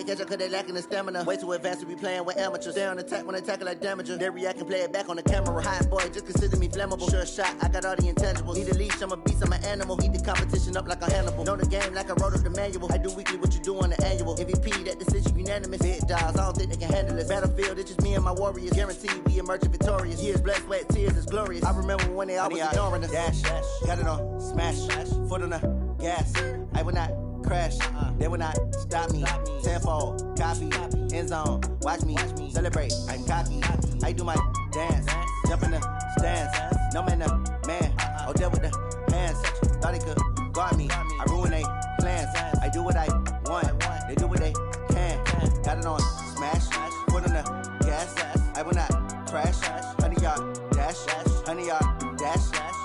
catch up cause they lacking the stamina. Way too advanced to be playing with amateurs. Stay on attack when they tackle like damager. They react and play it back on the camera. Hot boy, just consider me flammable. Sure shot, I got all the intangibles. Need a leash, I'm a beast, I'm an animal. Heat the competition up like a Hannibal. Know the game like I wrote up the manual. I do weekly what you do on the annual. MVP, that decision unanimous. Big dogs, I don't think they can handle this. Battlefield, it's just me and my warriors. Guaranteed we emerging victorious. Years, blood, sweat, tears, it's glorious. I remember when they always ignoring us. Dash, got it on, smash, foot on the gas. I will not crash, they will not stop me. Tenfold, copy, end zone, watch me celebrate. I'm cocky, I do my dance, jump in the stands. No man, man, oh deal with the hands. Thought he could guard me, I ruin they plans. I do what I want, they do what they can. Got it on, smash, foot on the gas. I will not crash, 100-yard dash, 100-yard dash,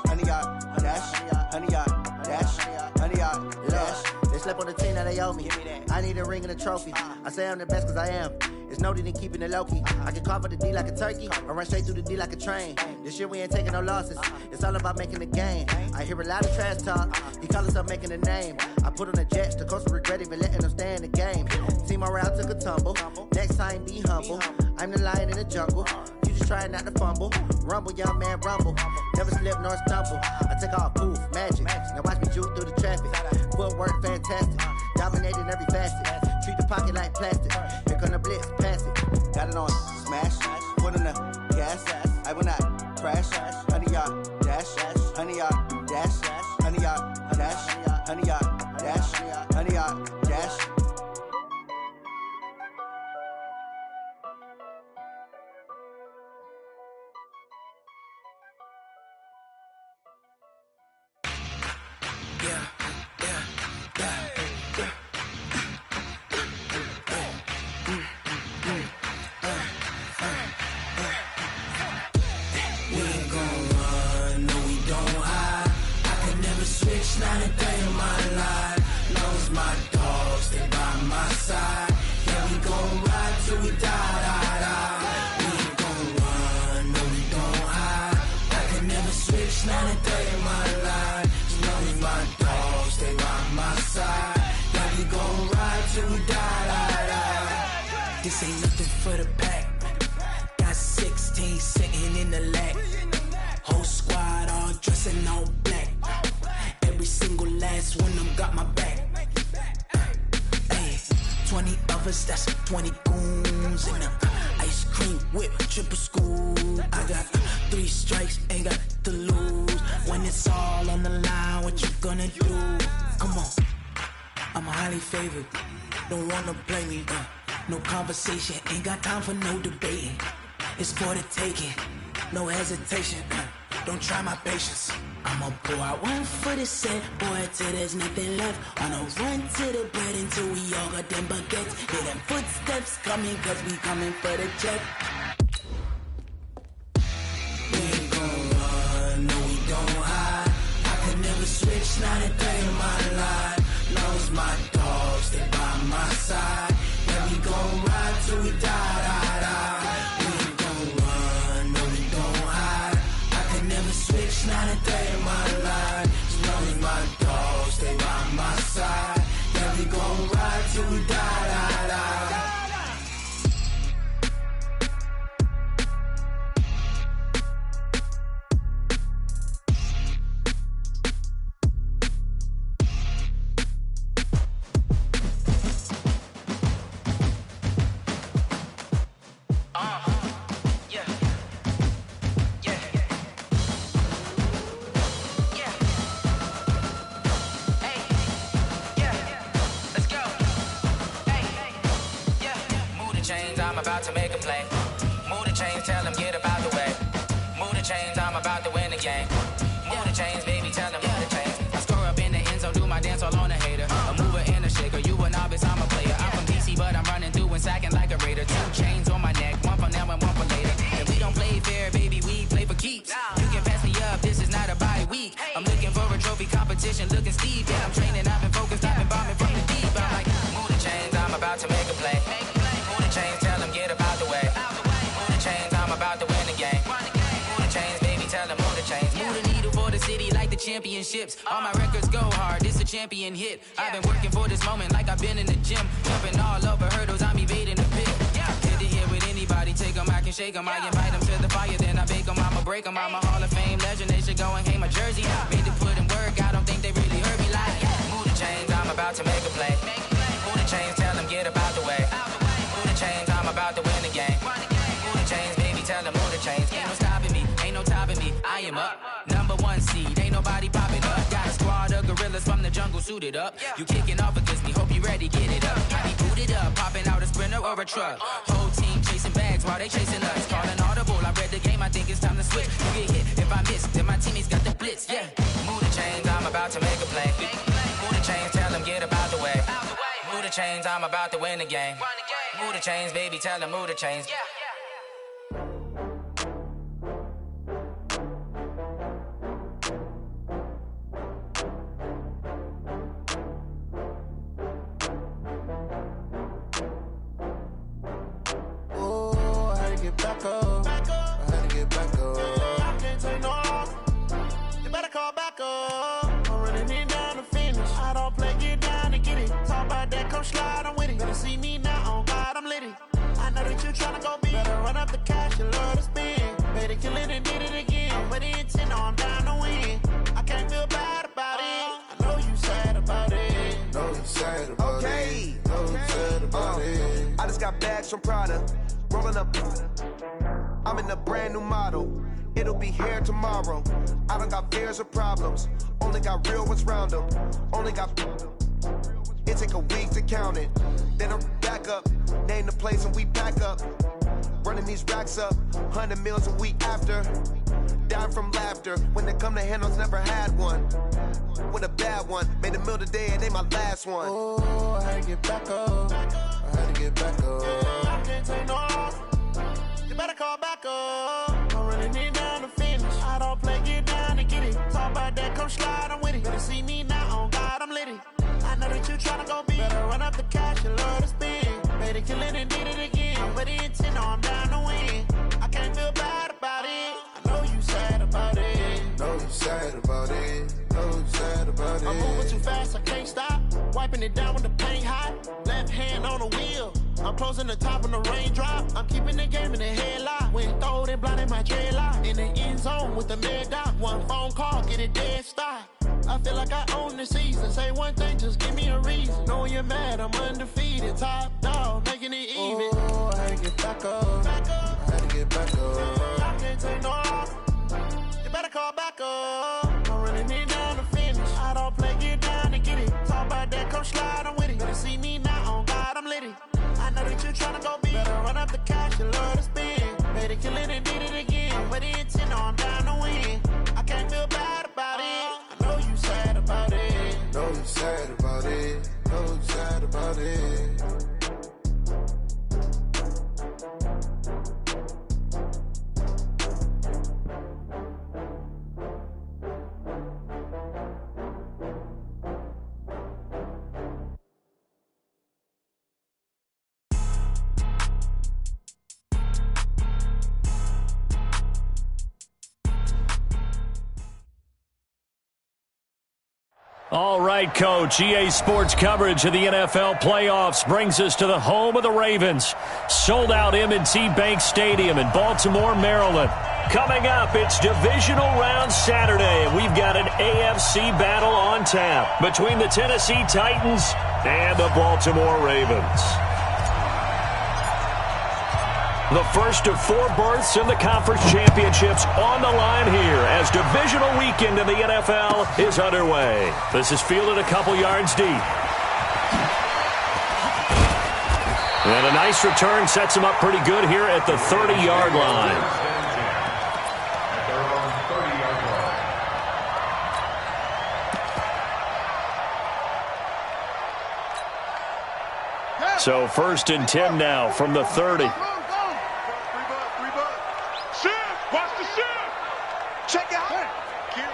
100-yard dash, 100-yard dash, 100-yard dash. They slept on the team that they owe me. I need a ring and a trophy. I say I'm the best cause I am. It's no need in keeping it low-key. I can carve up the D like a turkey or run straight through the D like a train. This year we ain't taking no losses. It's all about making the game. I hear a lot of trash talk. He call himself making a name. I put on the Jets. The coach will regret even letting them stay in the game. Team around took a tumble. Next time be humble. I'm the lion in the jungle. You just trying not to fumble. Rumble, young man, rumble. Never slip nor stumble. I take off, poof, magic. Now watch me juke through the traffic. Footwork fantastic. Dominating every facet. Treat the pocket like plastic. Here come the blitz, pass it. Got it on, smash. Foot on the gas. I will not crash. 100-yard dash. 100-yard dash. 100-yard dash. 100-yard dash. 100-yard dash. Not a day in my life. Knows my dogs, they by my side. Yeah, we gon' ride till we die. We ain't gon' run, no, we don't hide. I can never switch, not a day in my life. Knows my dogs, they by my side. Yeah, we gon' ride till we die. This ain't nothing for the pack. Got 16 sitting in the lap. Whole squad all dressing all black. Every single last one of them got my back. Hey, 20 of us, that's 20 goons. And ice cream whip, triple school. I got 3 strikes, ain't got to lose. When it's all on the line, what you gonna do? Come on, I'm highly favored. Don't wanna play me, no conversation, ain't got time for no debating. It's for the taking, no hesitation. Don't try my patience. I'ma pour out one for the set, boy, till there's nothing left. On a run to the bread until we all got them baguettes. Hear them footsteps coming, cause we coming for the check. We ain't gon' run, no, we don't hide. I could never switch, not a day in my life. Knows my dogs, they by my side. Yeah, we gon' ride till we die. We ain't gon' run, no, we don't hide. I could never switch, not a day in my life. As long as my dogs, they by my side. Yeah, we gon' ride till we die. I'm about to make a play. Move the chains, tell them get about the way. Move the chains, I'm about to win the game. Move the chains, baby, tell them move the chains. I score up in the end zone, do my dance all on a hater. A mover and a shaker, you a novice, I'm a player. I'm from DC, but I'm running through and sacking like a raider. 2 chains on my neck, one for now and one for later. And we don't play fair, baby, we play for keeps. You can pass me up, this is not a bye week. I'm looking for a trophy competition, looking steep. Yeah, I'm training, I've been focused, I've been bombing from the deep. I'm like, move the chains, I'm about to make a play. Move the chains, tell them get about the way. Move the chains, I'm about to win the game. Move the chains, baby, tell them move the chains. Move the needle for the city like the championships. All my records go hard, this a champion hit. I've been working for this moment like I've been in the gym. Jumping all over hurdles, I'm evading the pit. Hit the hit with anybody, take them, I can shake them. I invite them to the fire, then I bake them, I'ma break them. I'm a Hall of Fame legend, they should go and hang my jersey. Made to put in work, I don't think they really heard me like. Move the chains, I'm about to make a play. Move the chains, tell them get about the way. Move the chains, I'm about to win the game. Move the chains, baby, tell them move the chains. Ain't no stopping me, ain't no topping me. I am up, #1 seed, ain't nobody popping up. Got a squad of gorillas from the jungle suited up. You kicking off against me, hope you ready, get it up. I be booted up, popping out a Sprinter or a truck. Whole team chasing bags while they chasing us. Calling audible, I read the game, I think it's time to switch. You get hit, if I miss, then my teammates got the blitz, yeah. Move the chains, I'm about to make a play. Move the chains, tell them get about the way. Move the chains, I'm about to win the game. Move the chains, baby, tell them move the chains. Back up. I had to get back up. I can't take no loss. You better call back up. I'm running it down to finish. I don't play, get down and get it. Talk about that, come slide, I'm with it. Better see me now, on God, I'm litty. I know that you tryna go big. Better run up the cash, you love to spend. Better kill it and did it again. I'm with the intent, no, I'm down to win. I can't feel bad about it. I know you sad about it. Know you sad about it. Know you sad about it. I just got bags from Prada. Rolling up, I'm in a brand new model. It'll be here tomorrow. I don't got fears or problems. Only got real ones round them. Only got. It take a week to count it. Then I'm back up. Name the place and we pack up. Running these racks up. 100 meals a week after. Dying from laughter. When they come to handles, never had one. With a bad one. Made a meal today and ain't my last one. Oh, I had to get back up. I had to get back up. I can't take no loss. You better call back up. I'm running it down to finish. I don't play, get down and get it. Talk about that, come slide, I'm with it. Better see me now, on God, I'm litty. I know that you tryna go big. Better run up the cash, you love to spend. Better kill it and did it again. I'm with the intent, no, I'm down to win. I can't feel bad about it. I know you sad about it. Know you sad about it. Know you sad about it. I'm moving too fast, I can't stop. Wiping it down with the paint hot. Left hand on the wheel. I'm closing the top when the raindrop. I'm keeping the game in the headlock. When throwed and blinded my dreadlock. In the end zone with the mad dot. One phone call, get it dead stop. I feel like I own the season. Say one thing, just give me a reason. Knowing you're mad, I'm undefeated. Top dog, making it even. Oh, I had to get back up. I had to get back up. I can't take no loss. You better call back up. I'm running it down to finish. I don't play, get down and get it. Talk about that, come slide, I'm with it. Better see me now, on God, I'm litty. I know that you tryna go big. Better run up the cash, you love to spend. Better kill it and did it again. I'm with the intent, no, I'm down to win. I can't feel bad about it. I know you sad about it. Know you sad about it. Know you sad about it. All right, Coach. EA Sports coverage of the NFL playoffs brings us to the home of the Ravens. Sold out M&T Bank Stadium in Baltimore, Maryland. Coming up, it's divisional round Saturday, and we've got an AFC battle on tap between the Tennessee Titans and the Baltimore Ravens. The first of 4 berths in the conference championships on the line here as divisional weekend in the NFL is underway. This is fielded a couple yards deep. And a nice return sets him up pretty good here at the 30-yard line. So 1st and 10 now from the 30. Check it out. Kill.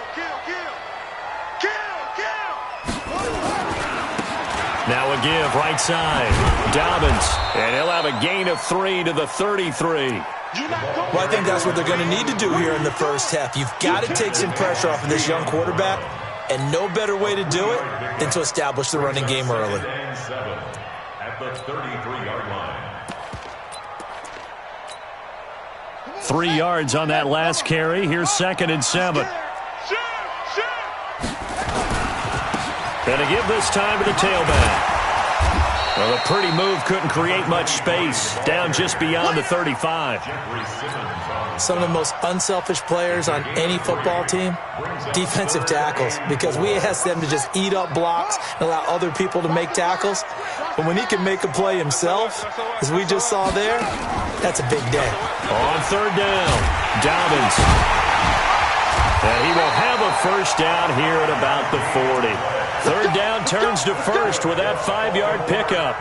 Now a give right side. Dobbins, and he'll have a gain of 3 to the 33. Well, I think that's what they're going to need to do here in the first half. You've got to take some pressure off of this young quarterback, and no better way to do it than to establish the running game early. At the 33-yard line. 3 yards on that last carry. Here's 2nd and 7. And a give this time to the tailback. Well, a pretty move couldn't create much space. Down just beyond the 35. Some of the most unselfish players on any football team, defensive tackles, because we ask them to just eat up blocks and allow other people to make tackles. But when he can make a play himself, as we just saw there, that's a big day. On 3rd down, Dobbins. And he will have a first down here at about the 40. 3rd down turns to 1st with that 5-yard pickup.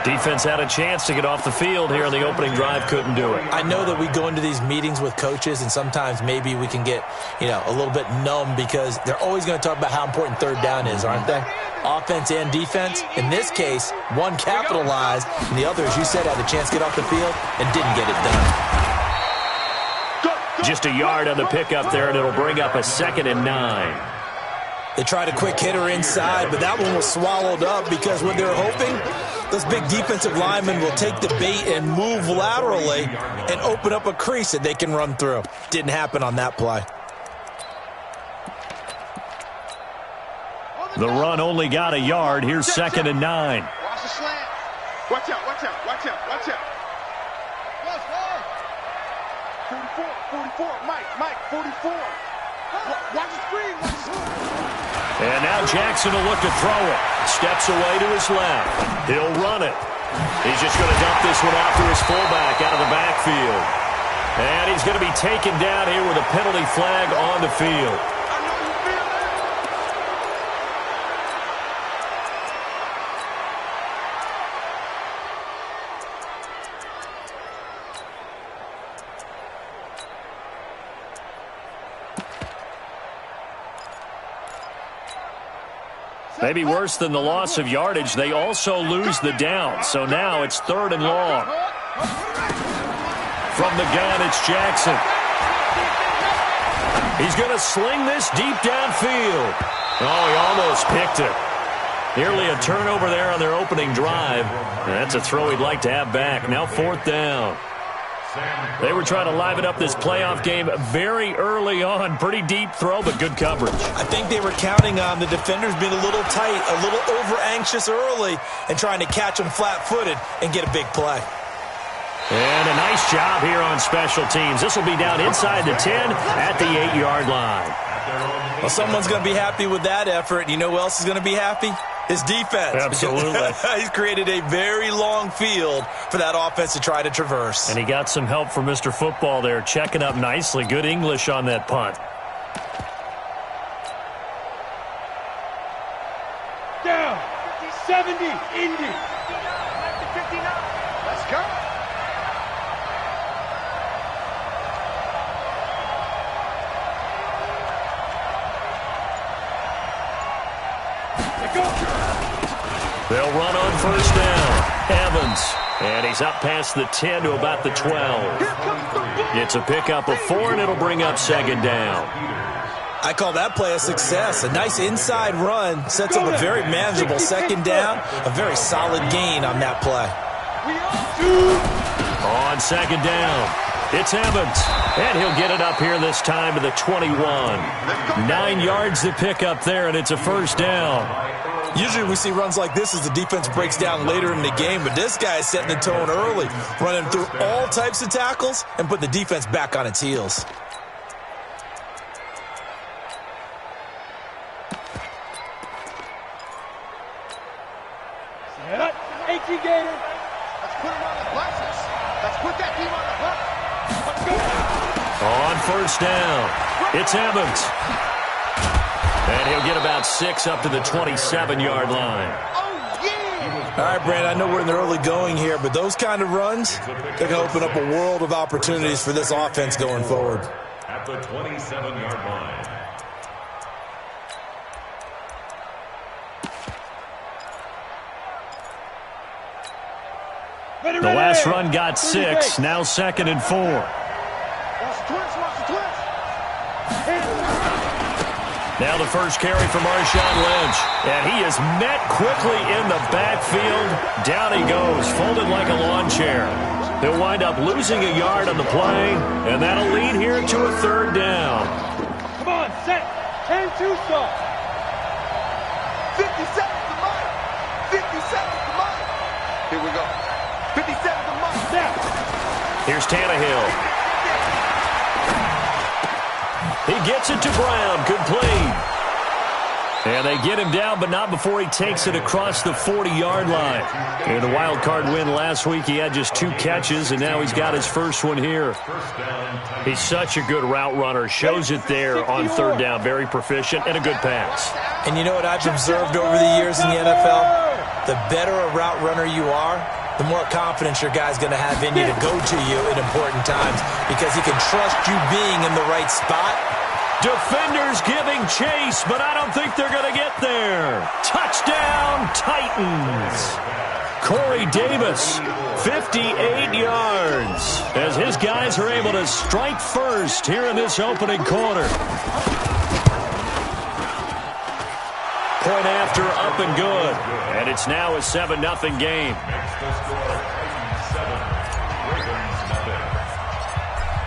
Defense had a chance to get off the field here in the opening drive, couldn't do it. I know that we go into these meetings with coaches, and sometimes maybe we can get, a little bit numb because they're always going to talk about how important 3rd down is, aren't they? Offense and defense. In this case, one capitalized, and the other, as you said, had a chance to get off the field and didn't get it done. Just a yard on the pickup there, and it'll bring up a 2nd and 9. They tried a quick hitter inside, but that one was swallowed up because what they're hoping, those big defensive linemen will take the bait and move laterally and open up a crease that they can run through. Didn't happen on that play. The run only got a yard. Here's 2nd and 9. Watch the slant. Watch out, watch out, watch out, watch out. 44, Mike, 44. Watch the screen, watch the screen. And now Jackson will look to throw it. Steps away to his left. He'll run it. He's just going to dump this one off to his fullback out of the backfield. And he's going to be taken down here with a penalty flag on the field. Maybe worse than the loss of yardage, they also lose the down. So now it's 3rd and long. From the gun, it's Jackson. He's going to sling this deep downfield. Oh, he almost picked it. Nearly a turnover there on their opening drive. And that's a throw he'd like to have back. Now 4th down. They were trying to liven up this playoff game very early on. Pretty deep throw, but good coverage. I think they were counting on the defenders being a little tight, a little over-anxious early, and trying to catch them flat-footed and get a big play. And a nice job here on special teams. This will be down inside the 10 at the 8-yard line. Well, someone's going to be happy with that effort. You know who else is going to be happy? His defense. Absolutely. He's created a very long field for that offense to try to traverse. And he got some help from Mr. Football there, checking up nicely. Good English on that punt. Down. 70, Indy. 59. Let's go. They'll run on 1st down. Evans. And he's up past the 10 to about the 12. It's a pickup of 4, and it'll bring up 2nd down. I call that play a success. A nice inside run sets up a very manageable 2nd down. A very solid gain on that play. On 2nd down, it's Evans. And he'll get it up here this time to the 21. 9 yards to pick up there, and it's a 1st down. Usually we see runs like this as the defense breaks down later in the game, but this guy is setting the tone early, running through all types of tackles and putting the defense back on its heels. Let's put him on the glasses. Let's put that team on the hook. Let's go. On 1st down, it's Evans. And he'll get about 6 up to the 27-yard line. Oh, yeah. All right, Brandon, I know we're in the early going here, but those kind of runs, they're going to open up a world of opportunities for this offense going forward. At the 27-yard line. The last run got 6, now 2nd and 4. Now the first carry for Marshawn Lynch. And he is met quickly in the backfield. Down he goes, folded like a lawn chair. He'll wind up losing a yard on the play, and that'll lead here to a 3rd down. Come on, set. 10-2 stop. 50 seconds to mine. 50 seconds to mine. Here we go. 50 seconds to mine. Here's Tannehill. He gets it to Brown. Complete. And they get him down, but not before he takes it across the 40-yard line. In the wild card win last week, he had just 2 catches, and now he's got his first one here. He's such a good route runner. Shows it there on 3rd down. Very proficient and a good pass. And you know what I've observed over the years in the NFL? The better a route runner you are, the more confidence your guy's going to have in you to go to you in important times because he can trust you being in the right spot. Defenders giving chase, but I don't think they're going to get there. Touchdown, Titans. Corey Davis, 58 yards, as his guys are able to strike first here in this opening quarter. Point after, up and good. And it's now a 7-0 game.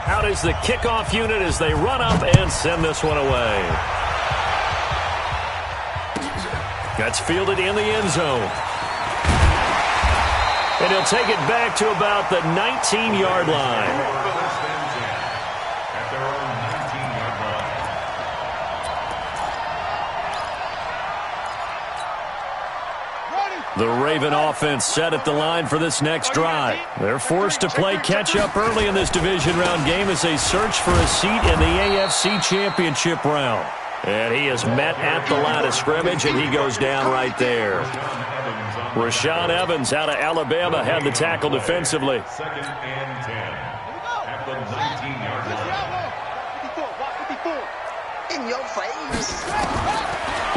Out is the kickoff unit as they run up and send this one away. That's fielded in the end zone. And he'll take it back to about the 19-yard line. The Raven offense set at the line for this next drive. They're forced to play catch-up early in this division round game as they search for a seat in the AFC Championship round. And he is met at the line of scrimmage, and he goes down right there. Rashaan Evans out of Alabama had the tackle defensively. 2nd and 10 at the 19-yard line. In your face.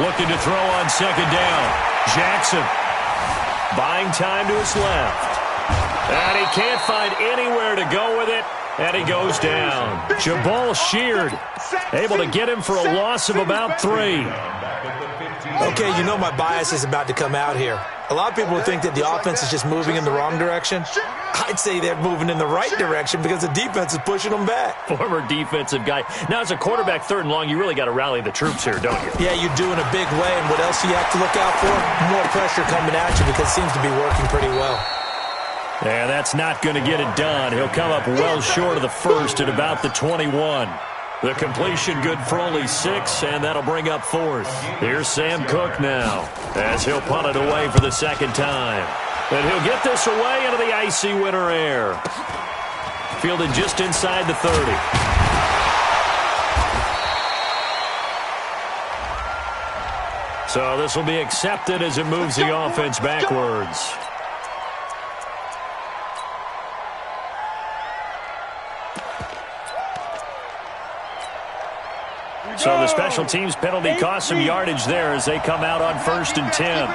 Looking to throw on 2nd down. Jackson. Buying time to his left. And he can't find anywhere to go with it. And he goes down. Jabal Sheard able to get him for a loss of about 3. Okay, you know my bias is about to come out here. A lot of people would think that the offense is just moving in the wrong direction. I'd say they're moving in the right direction because the defense is pushing them back. Former defensive guy. Now, as a quarterback 3rd and long, you really got to rally the troops here, don't you? Yeah, you do in a big way. And what else do you have to look out for? More pressure coming at you because it seems to be working pretty well. And that's not going to get it done. He'll come up well short of the first at about the 21. The completion good for only 6, and that'll bring up 4th. Here's Sam Cook now, as he'll punt it away for the 2nd time. And he'll get this away into the icy winter air. Fielded just inside the 30. So this will be accepted as it moves the offense backwards. So the special teams penalty cost some yardage there as they come out on 1st and 10.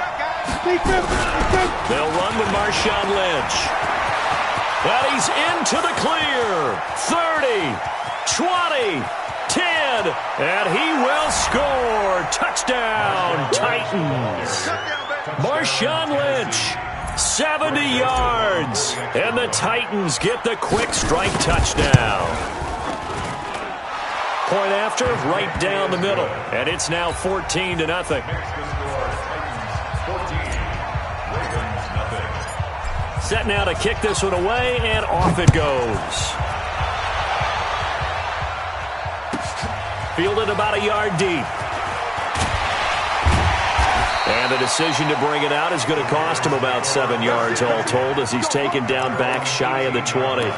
They'll run with Marshawn Lynch. And he's into the clear. 30, 20, 10, and he will score. Touchdown, Titans. Marshawn Lynch, 70 yards. And the Titans get the quick strike touchdown. Point after, right down the middle. And it's now 14-0. Set now to kick this one away, and off it goes. Fielded about a yard deep. And the decision to bring it out is going to cost him about 7 yards all told as he's taken down back shy of the 20.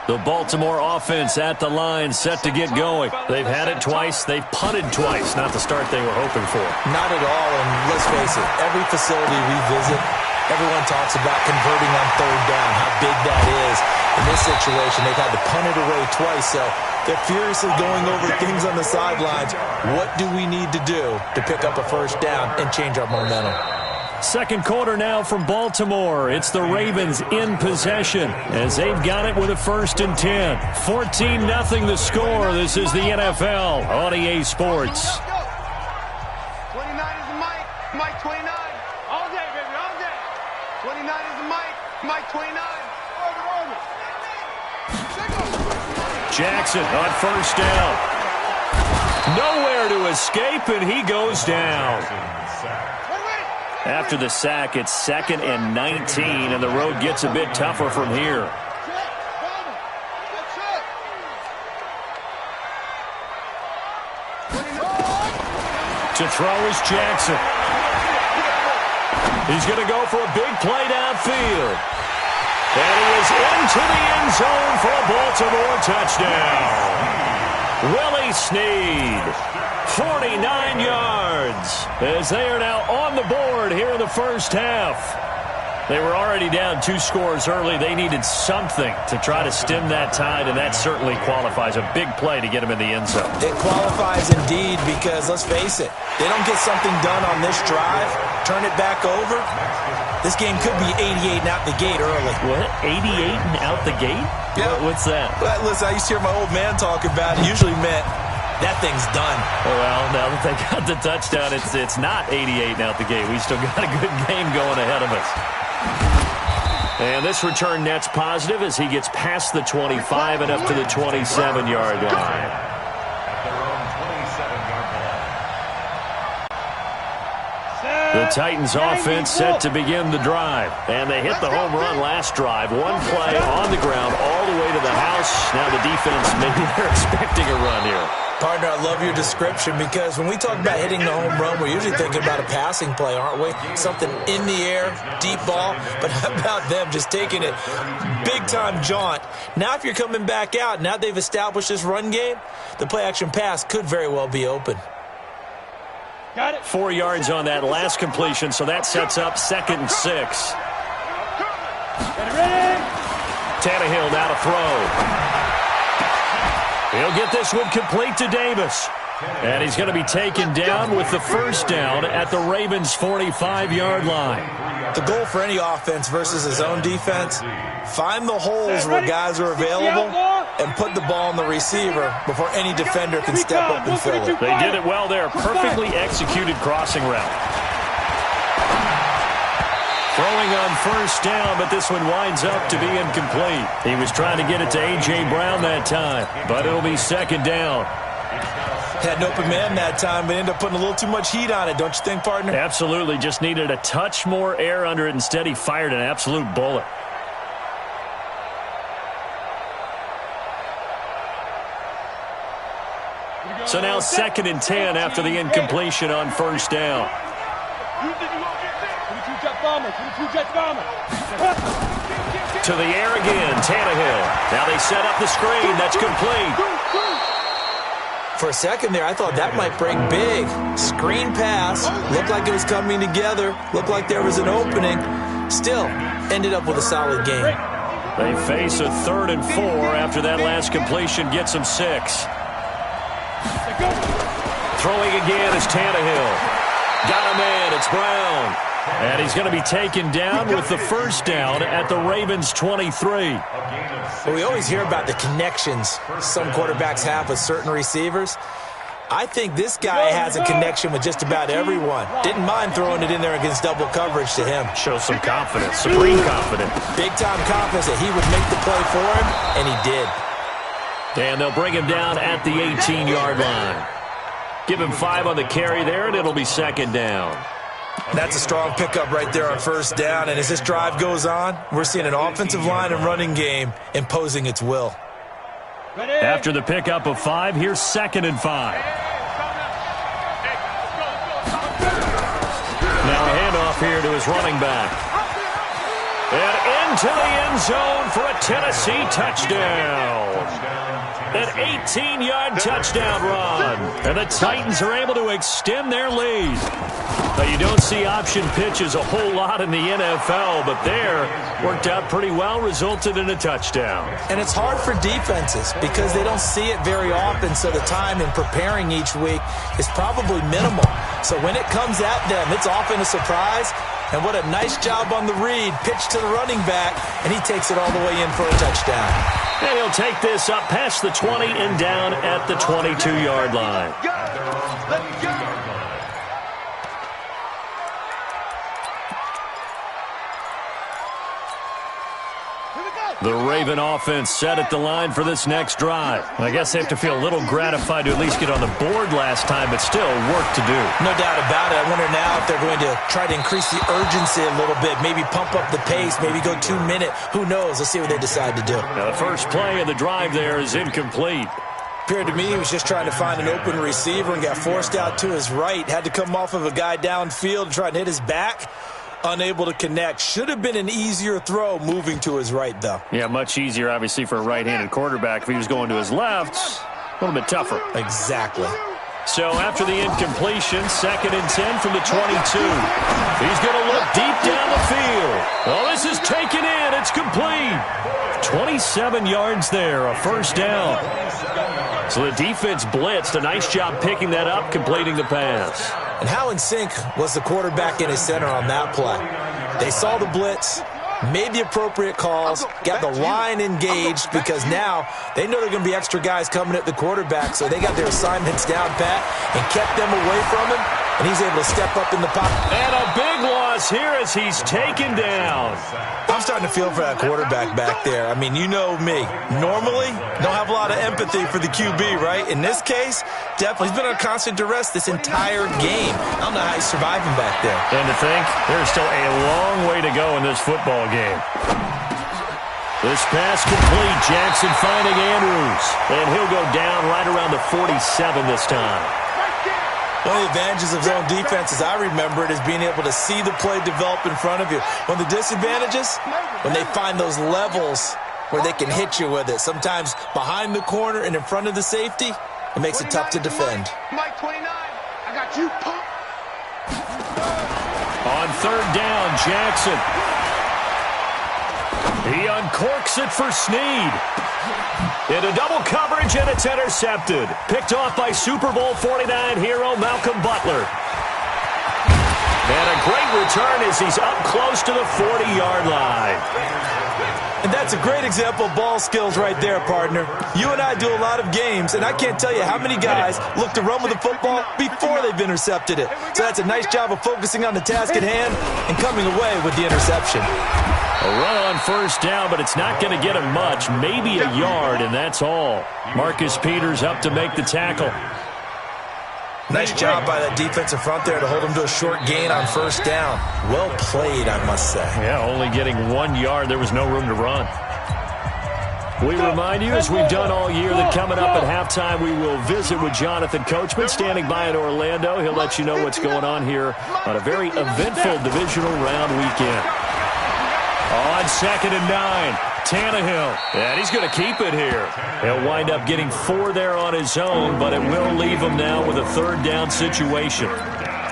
The Baltimore offense at the line, set to get going. They've had it twice. They've punted twice. Not the start they were hoping for. Not at all, and let's face it, every facility we visit, Everyone talks about converting on third down, how big that is. In this situation, they've had to punt it away twice, so they're furiously going over things on the sidelines. What do we need to do to pick up a first down and change our momentum? Second quarter now from Baltimore. It's the Ravens in possession as they've got it with a 1st and 10. 14-0 the score. This is the NFL on EA Sports. 29 is the Mike. Mike 29. All day, baby, all day. 29 is the Mike. Mike 29. Jackson on 1st down. Nowhere to escape, and he goes down. After the sack, it's 2nd and 19, and the road gets a bit tougher from here. To throw is Jackson. He's going to go for a big play downfield. And he is into the end zone for a Baltimore touchdown. Willie Snead, 49 yards, as they are now on the board here in the first half. They were already down 2 scores early. They needed something to try to stem that tide, and that certainly qualifies. A big play to get them in the end zone. It qualifies indeed because, let's face it, they don't get something done on this drive, turn it back over, this game could be 88 and out the gate early. What? 88 and out the gate? Yeah. What's that? Well, listen, I used to hear my old man talk about it. Usually meant that thing's done. Well, now that they got the touchdown, it's not 88 and out the gate. We still got a good game going ahead of us. And this return net's positive as he gets past the 25 and up to the 27-yard line. The Titans offense set to begin the drive. And they hit the home run last drive. One play on the ground all the way to the house. Now the defense, maybe they're expecting a run here. Partner, I love your description because when we talk about hitting the home run, we're usually thinking about a passing play, aren't we? Something in the air, deep ball. But how about them just taking it big-time jaunt? Now if you're coming back out, now they've established this run game, the play-action pass could very well be open. Got it. 4 yards on that last completion, so that sets up 2nd and 6. Tannehill now to throw. He'll get this one complete to Davis. And he's going to be taken down with the first down at the Ravens' 45-yard line. The goal for any offense versus his own defense, find the holes where guys are available and put the ball on the receiver before any defender can step up and fill it. They did it well there. Perfectly executed crossing route. Throwing on first down, but this one winds up to be incomplete. He was trying to get it to A.J. Brown that time, but it'll be 2nd down. Had an open man that time, but ended up putting a little too much heat on it, don't you think, partner? Absolutely. Just needed a touch more air under it. Instead, he fired an absolute bullet. So now 2nd and 10 after the incompletion on first down. To the air again, Tannehill. Now they set up the screen. That's complete. For a second there, I thought that might break big. Screen pass. Looked like it was coming together. Looked like there was an opening. Still, ended up with a solid game. They face a 3rd and 4 after that last completion gets them 6. Throwing again is Tannehill. Got a man. It's Brown. And he's going to be taken down with the first down at the Ravens' 23. Well, we always hear about the connections some quarterbacks have with certain receivers. I think this guy has a connection with just about everyone. Didn't mind throwing it in there against double coverage to him. Shows some confidence, supreme confidence. Big-time confidence that he would make the play for him, and he did. And they'll bring him down at the 18-yard line. Give him 5 on the carry there, and it'll be 2nd down. That's a strong pickup right there on first down, and as this drive goes on, we're seeing an offensive line and running game imposing its will. After the pickup of 5, here's 2nd and 5. Now a handoff here to his running back. And into the end zone for a Tennessee touchdown. An 18-yard touchdown run. And the Titans are able to extend their lead. Now, you don't see option pitches a whole lot in the NFL, but there worked out pretty well, resulted in a touchdown. And it's hard for defenses because they don't see it very often, so the time in preparing each week is probably minimal. So when it comes at them, it's often a surprise. And what a nice job on the read. Pitch to the running back, and he takes it all the way in for a touchdown. And he'll take this up past the 20 and down at the 22-yard line. Let's go. The Raven offense set at the line for this next drive. I guess they have to feel a little gratified to at least get on the board last time, but still work to do. No doubt about it. I wonder now if they're going to try to increase the urgency a little bit, maybe pump up the pace, maybe go 2-minute. Who knows? Let's see what they decide to do. Now, the first play of the drive there is incomplete. Appeared to me he was just trying to find an open receiver and got forced out to his right. Had to come off of a guy downfield to try and hit his back. Unable to connect. Should have been an easier throw moving to his right, though. Yeah, much easier, obviously, for a right-handed quarterback. If he was going to his left, a little bit tougher. Exactly. So after the incompletion, 2nd and 10 from the 22. He's going to look deep down the field. Oh, this is taken in. It's complete. 27 yards there, a first down. So the defense blitzed. A nice job picking that up, completing the pass. And how in sync was the quarterback in his center on that play? They saw the blitz, made the appropriate calls, got the line engaged because now they know there are going to be extra guys coming at the quarterback, so they got their assignments down pat and kept them away from him, and he's able to step up in the pocket. And a big loss here as he's taken down. I'm starting to feel for that quarterback back there. I mean, you know me. Normally, don't have a lot of empathy for the QB, right? In this case, definitely. He's been on constant duress this entire game. I don't know how he's surviving back there. And to think, there's still a long way to go in this football game. This pass complete. Jackson finding Andrews. And he'll go down right around the 47 this time. One of the advantages of zone defense, as I remember it, is being able to see the play develop in front of you. One of the disadvantages, when they find those levels where they can hit you with it. Sometimes behind the corner and in front of the safety, it makes it tough to defend. Mike 29, I got you, pump. On 3rd down, Jackson. He uncorks it for Snead. Into double coverage, and it's intercepted. Picked off by Super Bowl 49 hero Malcolm Butler. And a great return as he's up close to the 40-yard line. And that's a great example of ball skills right there, partner. You and I do a lot of games, and I can't tell you how many guys look to run with the football before they've intercepted it. So that's a nice job of focusing on the task at hand and coming away with the interception. A run on 1st down, but it's not going to get him much. Maybe a yard, and that's all. Marcus Peters up to make the tackle. Nice job by that defensive front there to hold him to a short gain on 1st down. Well played, I must say. Yeah, only getting 1 yard. There was no room to run. We remind you, as we've done all year, that coming up at halftime, we will visit with Jonathan Coachman, standing by in Orlando. He'll let you know what's going on here on a very eventful divisional round weekend. On 2nd and 9, Tannehill. And he's going to keep it here. He'll wind up getting 4 there on his own, but it will leave him now with a 3rd down situation.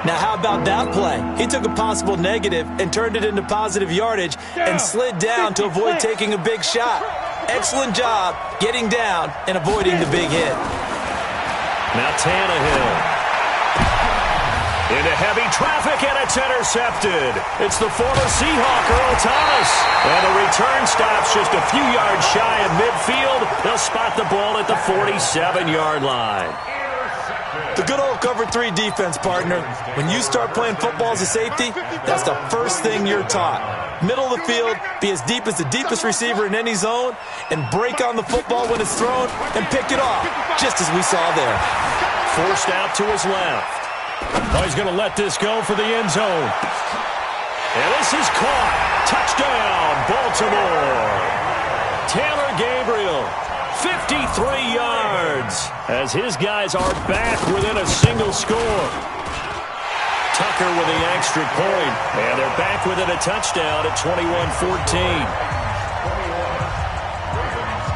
Now, how about that play? He took a possible negative and turned it into positive yardage and slid down to avoid taking a big shot. Excellent job getting down and avoiding the big hit. Now Tannehill. Into heavy traffic, and it's intercepted. It's the former Seahawk, Earl Thomas. And the return stops just a few yards shy of midfield. They'll spot the ball at the 47-yard line. The good old cover 3 defense, partner. When you start playing football as a safety, that's the first thing you're taught. Middle of the field, be as deep as the deepest receiver in any zone, and break on the football when it's thrown and pick it off, just as we saw there. Forced out to his left. Oh, he's going to let this go for the end zone. And this is caught. Touchdown, Baltimore. Taylor Gabriel, 53 yards, as his guys are back within a single score. Tucker with the extra point, and they're back within a touchdown at 21-14.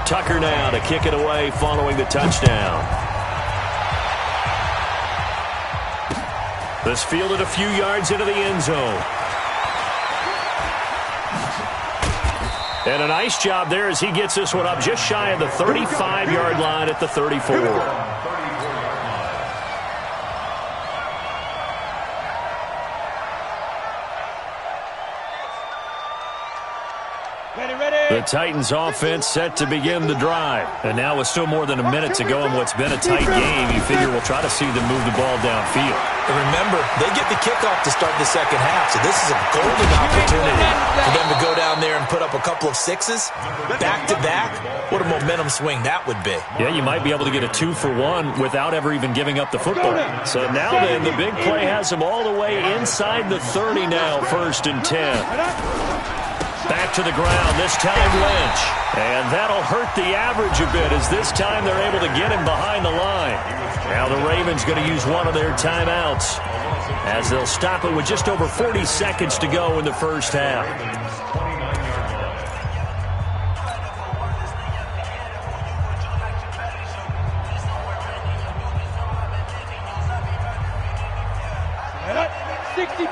Tucker now to kick it away following the touchdown. This fielded a few yards into the end zone. And a nice job there as he gets this one up just shy of the 35-yard line at the 34. The Titans offense set to begin the drive. And now with still more than a minute to go in what's been a tight game, you figure we'll try to see them move the ball downfield. And remember, they get the kickoff to start the second half, so this is a golden opportunity for them to go down there and put up a couple of sixes back-to-back. What a momentum swing that would be. Yeah, you might be able to get a 2-for-1 without ever even giving up the football. So now then, the big play has them all the way inside the 30 now, 1st and 10. Back to the ground, this time Lynch. And that'll hurt the average a bit as this time they're able to get him behind the line. Now the Ravens going to use one of their timeouts as they'll stop it with just over 40 seconds to go in the first half.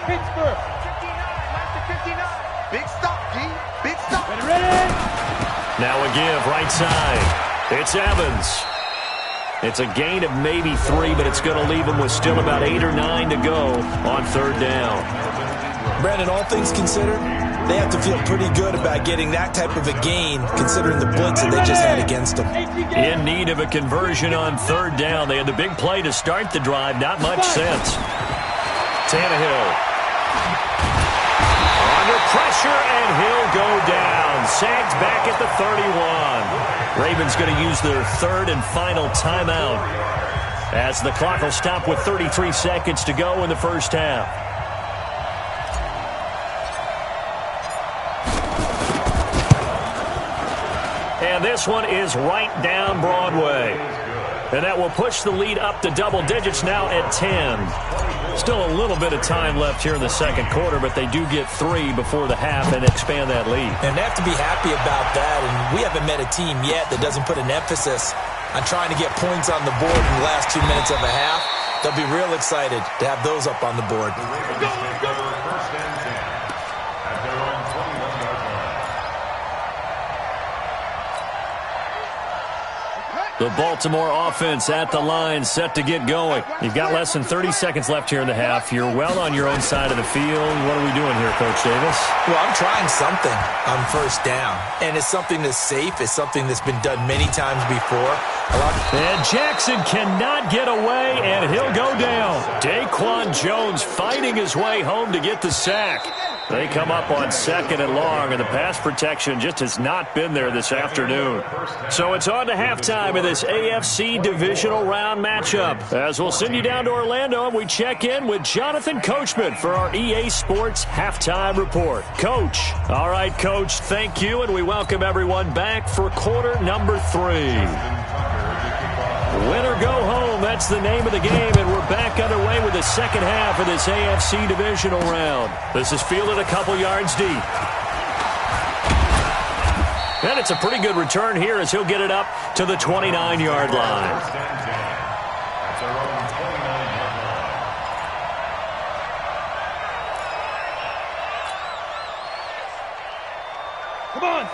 Pittsburgh. 59. Big stop, G. Big stop. Ready. Now a give, right side. It's Evans. It's a gain of maybe 3, but it's going to leave them with still about 8 or 9 to go on 3rd down. Brandon, all things considered, they have to feel pretty good about getting that type of a gain, considering the blitz that they just had against them. In need of a conversion on 3rd down. They had the big play to start the drive. Not much sense. Tannehill. Under pressure, and he'll go down. Sagged back at the 31. Ravens going to use their 3rd and final timeout as the clock will stop with 33 seconds to go in the first half. And this one is right down Broadway. And that will push the lead up to double digits now at 10. Still a little bit of time left here in the second quarter, but they do get 3 before the half and expand that lead. And they have to be happy about that, and we haven't met a team yet that doesn't put an emphasis on trying to get points on the board in the last 2 minutes of a half. They'll be real excited to have those up on the board. The Baltimore offense at the line, set to get going. You've got less than 30 seconds left here in the half. You're well on your own side of the field. What are we doing here, Coach Davis? Well, I'm trying something on 1st down, and it's something that's safe. It's something that's been done many times before. And Jackson cannot get away, and he'll go down. Daquan Jones fighting his way home to get the sack. They come up on 2nd and long, and the pass protection just has not been there this afternoon. So it's on to halftime of this AFC divisional round matchup. As we'll send you down to Orlando, and we check in with Jonathan Coachman for our EA Sports Halftime Report. Coach. All right, Coach, thank you, and we welcome everyone back for quarter number 3. Win or go home, that's the name of the game, and we're back underway with the second half of this AFC divisional round. This is fielded a couple yards deep. And it's a pretty good return here as he'll get it up to the 29-yard line.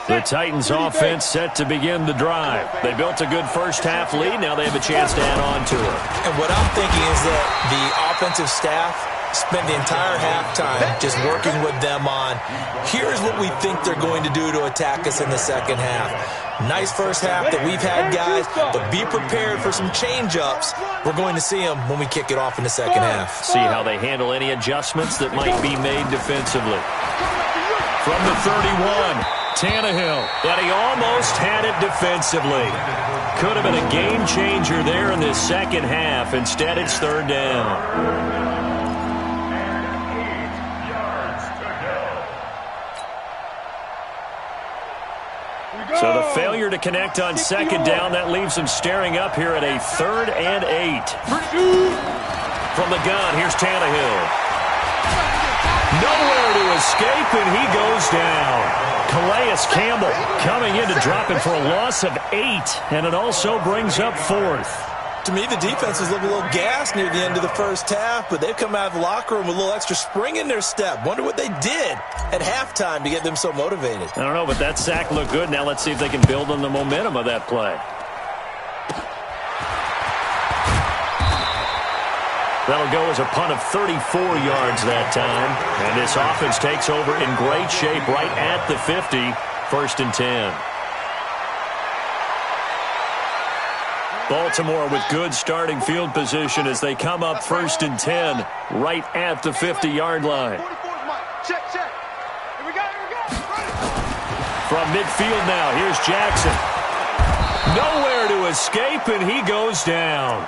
The Titans offense set to begin the drive. They built a good first half lead. Now they have a chance to add on to it. And what I'm thinking is that the offensive staff spent the entire halftime just working with them on, here's what we think they're going to do to attack us in the second half. Nice first half that we've had, guys, but be prepared for some change-ups. We're going to see them when we kick it off in the second half. See how they handle any adjustments that might be made defensively. From the 31. Tannehill, but he almost had it defensively. Could have been a game changer there in this second half. Instead, it's 3rd down. So the failure to connect on 2nd down, that leaves him staring up here at a 3rd and 8. From the gun, here's Tannehill. Nowhere to escape, and he goes down. Calais Campbell coming in to drop it for a loss of 8, and it also brings up 4th. To me, the defense was looking a little gassed near the end of the first half, but they've come out of the locker room with a little extra spring in their step. Wonder what they did at halftime to get them so motivated. I don't know, but that sack looked good. Now let's see if they can build on the momentum of that play. That'll go as a punt of 34 yards that time. And this offense takes over in great shape right at the 50. 1st and 10. Baltimore with good starting field position as they come up 1st and 10 right at the 50-yard line. Check. Here we go. From midfield now, here's Jackson. Nowhere to escape, and he goes down.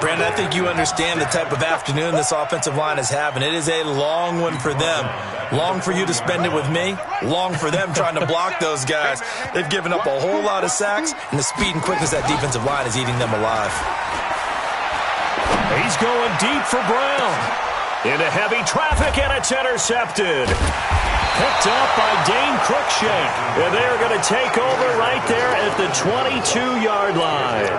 Brandon, I think you understand the type of afternoon this offensive line is having. It is a long one for them. Long for you to spend it with me. Long for them trying to block those guys. They've given up a whole lot of sacks, and the speed and quickness of that defensive line is eating them alive. He's going deep for Brown. Into heavy traffic, and it's intercepted. Picked up by Dane Cruikshank. And they're going to take over right there at the 22-yard line.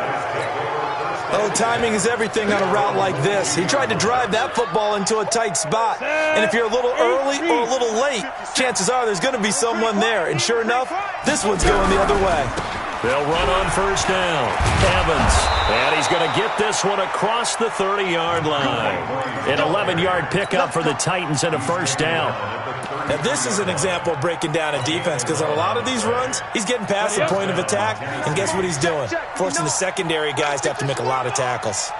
Oh, timing is everything on a route like this. He tried to drive that football into a tight spot. And if you're a little early or a little late, chances are there's going to be someone there. And sure enough, this one's going the other way. They'll run on 1st down. Evans. And he's going to get this one across the 30-yard line. An 11-yard pickup for the Titans and a 1st down. Now, this is an example of breaking down a defense because on a lot of these runs, he's getting past the point of attack, and guess what he's doing? Forcing the secondary guys to have to make a lot of tackles.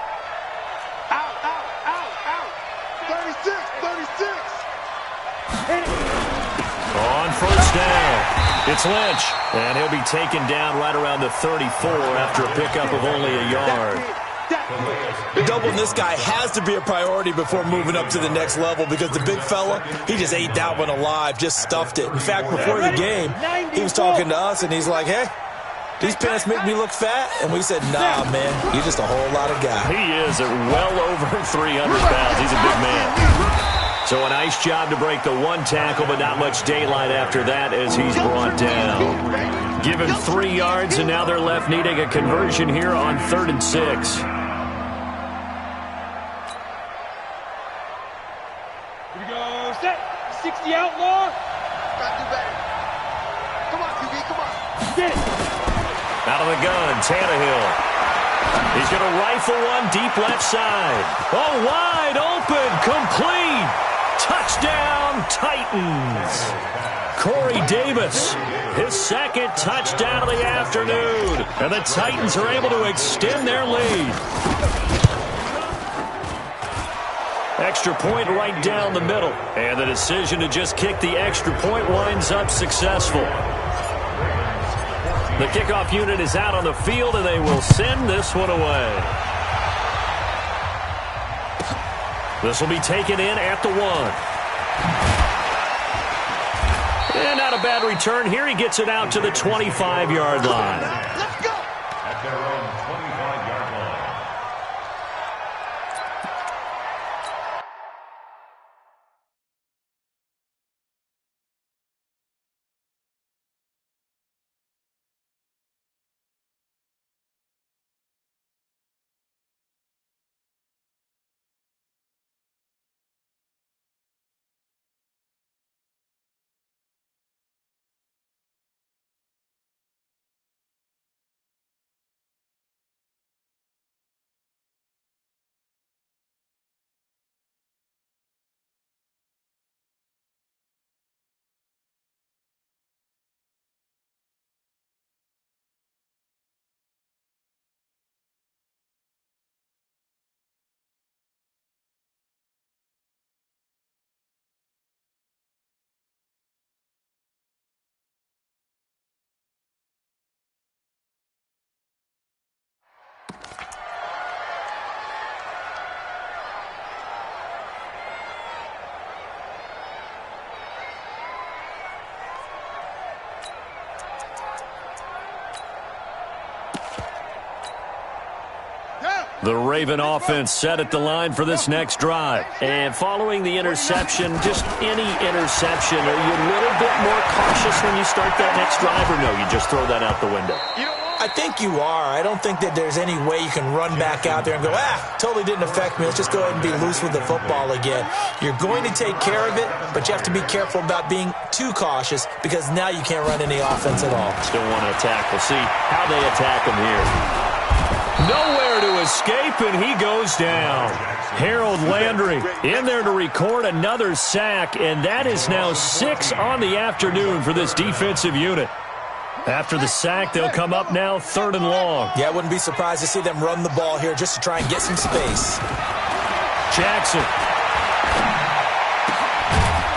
Out. 36. On 1st down, it's Lynch, and he'll be taken down right around the 34 after a pickup of only a yard. Doubling this guy has to be a priority before moving up to the next level because the big fella, he just ate that one alive, just stuffed it. In fact, before the game, he was talking to us, and he's like, hey, these pants make me look fat? And we said, nah, man, you're just a whole lot of guy. He is at well over 300 pounds. He's a big man. So a nice job to break the one tackle, but not much daylight after that as he's brought down. Give him 3 yards, and now they're left needing a conversion here on 3rd and 6. Here we go. Set. 60 outlaw. Gotta do better. Come on, QB, come on. Get it. Out of the gun, Tannehill. He's going to rifle one deep left side. Oh, wide open, complete. Touchdown, Titans. Corey Davis, his 2nd touchdown of the afternoon. And the Titans are able to extend their lead. Extra point right down the middle. And the decision to just kick the extra point winds up successful. The kickoff unit is out on the field, and they will send this one away. This will be taken in at the 1. And not a bad return here. He gets it out to the 25-yard line. The Raven offense set at the line for this next drive. And following the interception, just any interception, are you a little bit more cautious when you start that next drive, or no, you just throw that out the window? I think you are. I don't think that there's any way you can run back out there and go, totally didn't affect me. Let's just go ahead and be loose with the football again. You're going to take care of it, but you have to be careful about being too cautious because now you can't run any offense at all. Still want to attack. We'll see how they attack him here. Nowhere to escape, and he goes down. Harold Landry in there to record another sack, and that is now 6 on the afternoon for this defensive unit. After the sack, they'll come up now 3rd and long. Yeah, I wouldn't be surprised to see them run the ball here just to try and get some space. Jackson.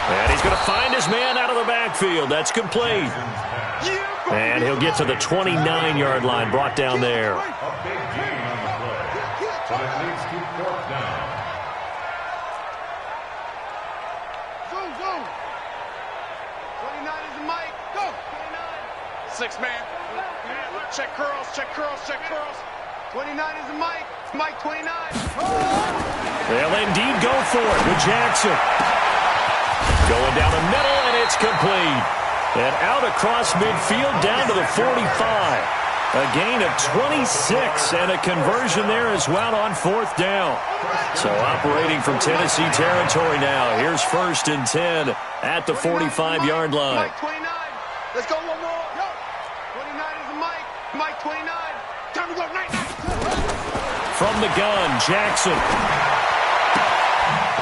And he's going to find his man out of the backfield. That's complete. And he'll get to the 29-yard line, brought down there. So that leads to 4th down. Zoom. 29 is the mic. Go. 29. 6 man. Check curls. 29 is the mic. Mike 29. They'll indeed go for it with Jackson. Going down the middle, and it's complete. And out across midfield down to the 45. A gain of 26 and a conversion there as well on 4th down. So operating from Tennessee territory now. Here's 1st and 10 at the 45-yard line. Mike 29. Let's go one more. 29 is the mic. Mike 29. Time to go. Night. From the gun, Jackson.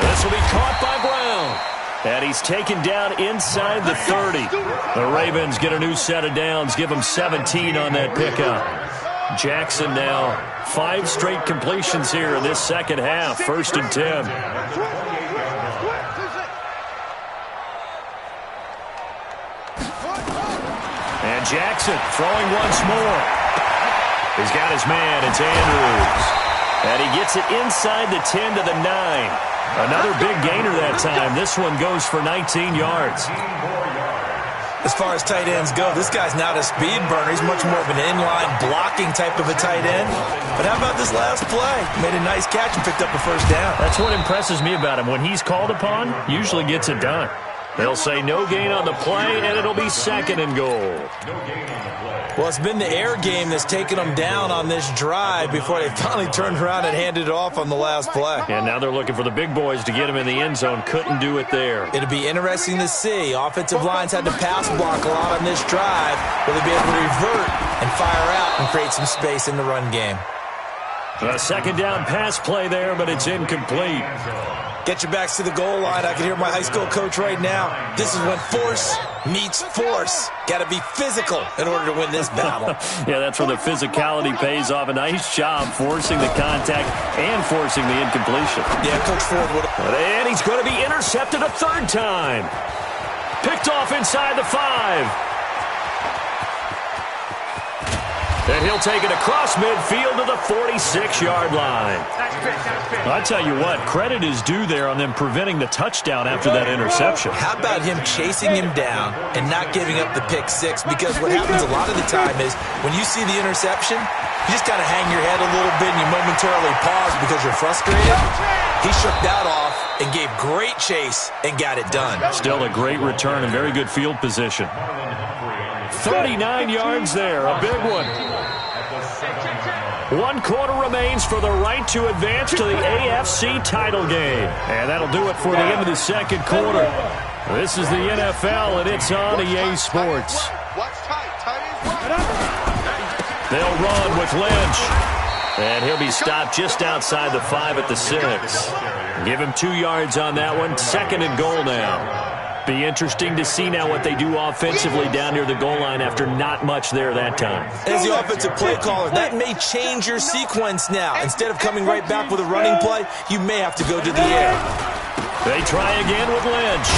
This will be caught by Brown. And he's taken down inside the 30. The Ravens get a new set of downs, give them 17 on that pickup. Jackson now 5 straight completions here in this second half, 1st and 10. And Jackson throwing once more. He's got his man, it's Andrews. And he gets it inside the 10 to the 9. Another big gainer that time. This one goes for 19 yards. As far as tight ends go, this guy's not a speed burner. He's much more of an inline blocking type of a tight end. But how about this last play? Made a nice catch and picked up a 1st down. That's what impresses me about him. When he's called upon, usually gets it done. They'll say no gain on the play, and it'll be 2nd and goal. Well, it's been the air game that's taken them down on this drive before they finally turned around and handed it off on the last play. And now they're looking for the big boys to get him in the end zone. Couldn't do it there. It'll be interesting to see. Offensive lines had to pass block a lot on this drive. Will they be able to revert and fire out and create some space in the run game? A 2nd down pass play there, but it's incomplete. Get your backs to the goal line. I can hear my high school coach right now. This is when force meets force. Got to be physical in order to win this battle. Yeah, that's where the physicality pays off. A nice job forcing the contact and forcing the incompletion. Yeah, Coach Ford would have. And he's going to be intercepted a 3rd time. Picked off inside the 5. And he'll take it across midfield to the 46-yard line. I tell you what, credit is due there on them preventing the touchdown after that interception. How about him chasing him down and not giving up the pick 6? Because what happens a lot of the time is when you see the interception, you just kind of hang your head a little bit and you momentarily pause because you're frustrated. He shook that off and gave great chase and got it done. Still a great return and very good field position. 39 yards there, a big one. 1 quarter remains for the right to advance to the AFC title game. And that'll do it for the end of the 2nd quarter. This is the NFL, and it's on EA Sports. They'll run with Lynch. And he'll be stopped just outside the 5 at the 6. Give him 2 yards on that one. 2nd and goal now. Be interesting to see now what they do offensively down near the goal line after not much there that time. As the offensive play caller, that may change your sequence now. Instead of coming right back with a running play, you may have to go to the air. They try again with Lynch.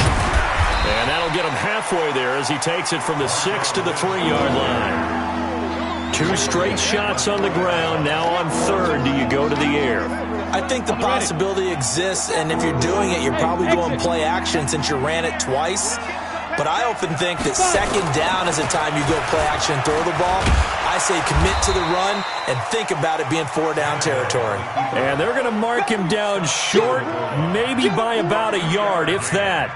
And that'll get him halfway there as he takes it from the 6 to the 3-yard line. 2 straight shots on the ground. Now on 3rd, do you go to the air? I think the possibility exists, and if you're doing it, you're probably going play action since you ran it twice. but I often think that second down is the time you go play action and throw the ball. I say commit to the run and think about it being 4-down territory. And they're going to mark him down short, maybe by about a yard, if that.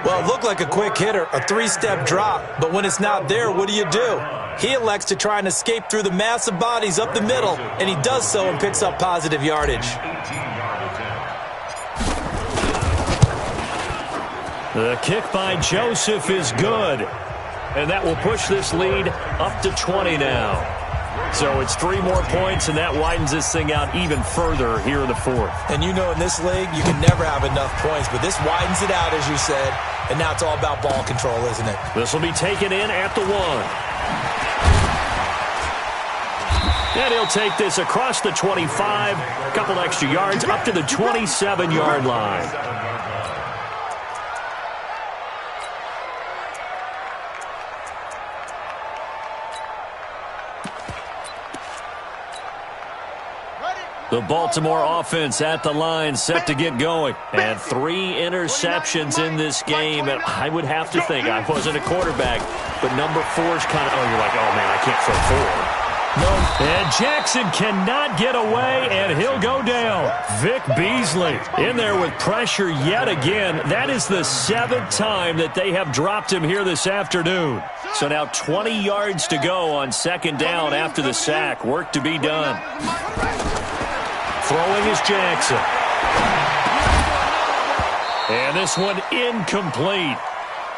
Well, it looked like a quick hitter, a 3-step drop, but when it's not there, what do? He elects to try and escape through the massive bodies up the middle, and he does so and picks up positive yardage. The kick by Joseph is good, and that will push this lead up to 20 now. So it's 3 more points, and that widens this thing out even further here in the fourth. And you know in this league, you can never have enough points, but this widens it out, as you said, and now it's all about ball control, isn't it? This will be taken in at the 1. And he'll take this across the 25, a couple extra yards, up to the 27-yard line. The Baltimore offense at the line, set to get going. And 3 interceptions in this game. And I would have to think, I wasn't a quarterback, but number 4's kind of, you're like, oh, man, I can't throw 4. No. And Jackson cannot get away, and he'll go down. Vic Beasley in there with pressure yet again. That is the 7th time that they have dropped him here this afternoon. So now 20 yards to go on second down after the sack. Work to be done. Throwing is Jackson. And this one incomplete.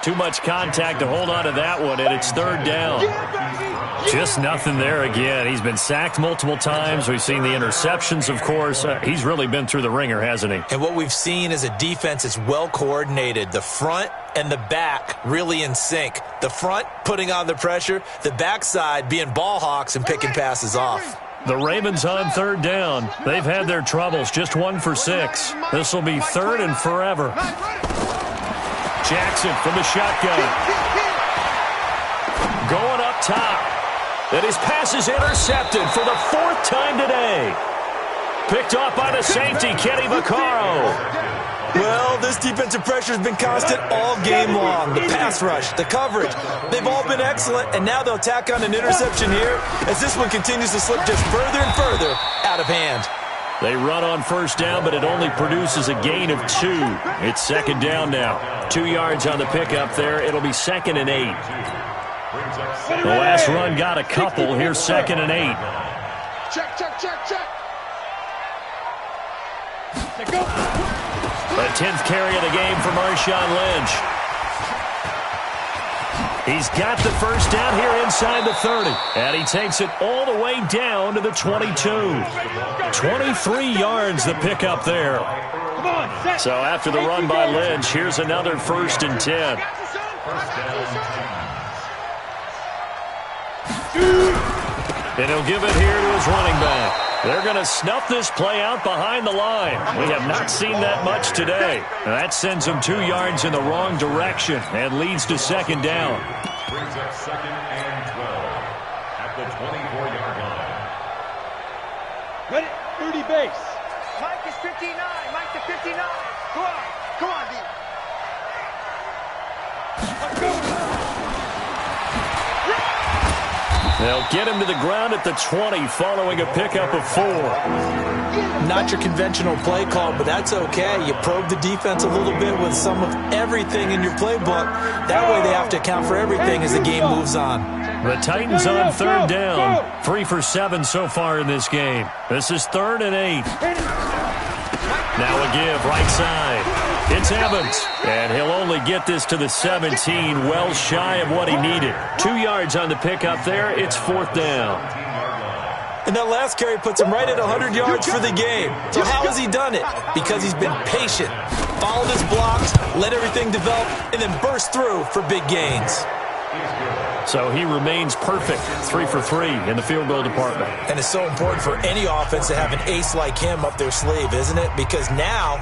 Too much contact to hold on to that one, and it's 3rd down. Just nothing there again. He's been sacked multiple times. We've seen the interceptions, of course. He's really been through the ringer, hasn't he? And what we've seen is a defense that's well coordinated. The front and the back really in sync. The front putting on the pressure, the backside being ball hawks and picking passes off. The Ravens on 3rd down. They've had their troubles, just 1 for 6. This will be 3rd and forever. Jackson from the shotgun. Going up top. And his pass is intercepted for the 4th time today. Picked off by the safety, Kenny Vaccaro. Well, this defensive pressure has been constant all game long. The pass rush, the coverage, they've all been excellent, and now they'll tack on an interception here as this one continues to slip just further and further out of hand. They run on 1st down, but it only produces a gain of 2. It's 2nd down now. 2 yards on the pickup there. It'll be 2nd and 8. The last run got a couple. Here's 2nd and 8. Check. The 10th carry of the game for Marshawn Lynch. He's got the 1st down here inside the 30. And he takes it all the way down to the 22. 23 yards the pickup there. So after the run by Lynch, here's another 1st and 10. And he'll give it here to his running back. They're going to snuff this play out behind the line. We have not seen that much today. That sends them 2 yards in the wrong direction and leads to 2nd down. Brings up 2nd and 12 at the 24-yard line. Ready? 30 base. Mike is 59. Mike to 59. Come on, D. Let's go. They'll get him to the ground at the 20 following a pickup of 4. Not your conventional play call, but that's okay. You probe the defense a little bit with some of everything in your playbook. That way they have to account for everything as the game moves on. The Titans on 3rd down. 3 for 7 so far in this game. This is 3rd and 8. Now a give right side. It's Evans, and he'll only get this to the 17, well shy of what he needed. 2 yards on the pickup there. It's 4th down. And that last carry puts him right at 100 yards for the game. So how has he done it? Because he's been patient, followed his blocks, let everything develop, and then burst through for big gains. So he remains perfect, 3 for 3 in the field goal department. And it's so important for any offense to have an ace like him up their sleeve, isn't it? Because now